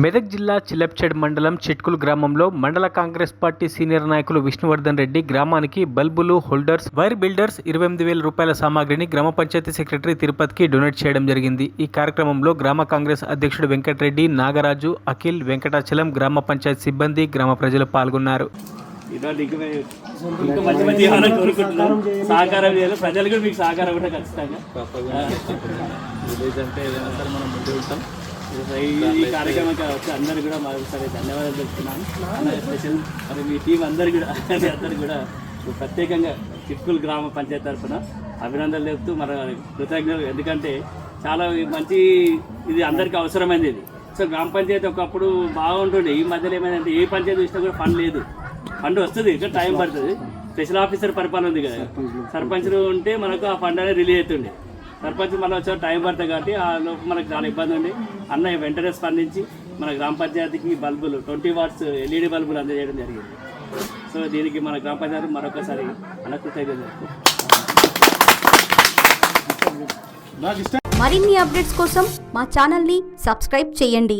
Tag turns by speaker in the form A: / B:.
A: మెదక్ జిల్లా చిలప్చేడ్ మండలం చిట్కుల్ గ్రామంలో మండల కాంగ్రెస్ పార్టీ సీనియర్ నాయకులు విష్ణువర్ధన్ రెడ్డి గ్రామానికి బల్బులు, హోల్డర్స్, వైర్ బిల్డర్స్ 28,000 రూపాయల సామాగ్రిని గ్రామ పంచాయతీ సెక్రటరీ తిరుపతికి డొనేట్ చేయడం జరిగింది. ఈ కార్యక్రమంలో గ్రామ కాంగ్రెస్ అధ్యక్షుడు వెంకటరెడ్డి, నాగరాజు, అఖిల్, వెంకటాచలం, గ్రామ పంచాయతీ సిబ్బంది, గ్రామ ప్రజలు పాల్గొన్నారు.
B: సహకారం చేయాలి, ప్రజలు కూడా మీకు సహకారం కూడా ఖచ్చితంగా. ఈ కార్యక్రమానికి వచ్చి అందరు కూడా మరొకసారి ధన్యవాదాలు చెప్తున్నాను. స్పెషల్ మరి మీ టీం అందరు కూడా ప్రత్యేకంగా చిట్కుల్ గ్రామ పంచాయతీ తరఫున అభినందనలు చెప్తూ మన కృతజ్ఞతలు. ఎందుకంటే చాలా మంచి ఇది అందరికీ అవసరమైనది ఇది. సో గ్రామ పంచాయతీ ఒకప్పుడు బాగుంటుండే, ఈ మధ్యలో ఏమైందంటే ఏ పంచాయతీ చూసినా కూడా ఫండ్ లేదు. ఫండ్ వస్తుంది, ఇంకా టైం పడుతుంది. స్పెషల్ ఆఫీసర్ పరిపాలన ఉంది కదా, సర్పంచ్లు ఉంటే మనకు ఆ ఫండ్ అనేది రిలీజ్ అవుతుండే. సర్పంచ్ మళ్ళీ వచ్చే టైం పడుతుంది కాబట్టి ఆ లోపు మనకు చాలా ఇబ్బంది ఉంది. అన్నయ్య వెంటనే స్పందించి మన గ్రామ పంచాయతీకి బల్బులు 20 వాట్స్ LED బల్బులు అందజేయడం జరిగింది. సో దీనికి మన గ్రామ పంచాయతీ మరొకసారి కృతజ్ఞతలు.
C: మరిన్ని అప్డేట్స్ కోసం మా ఛానల్ని సబ్స్క్రైబ్ చేయండి.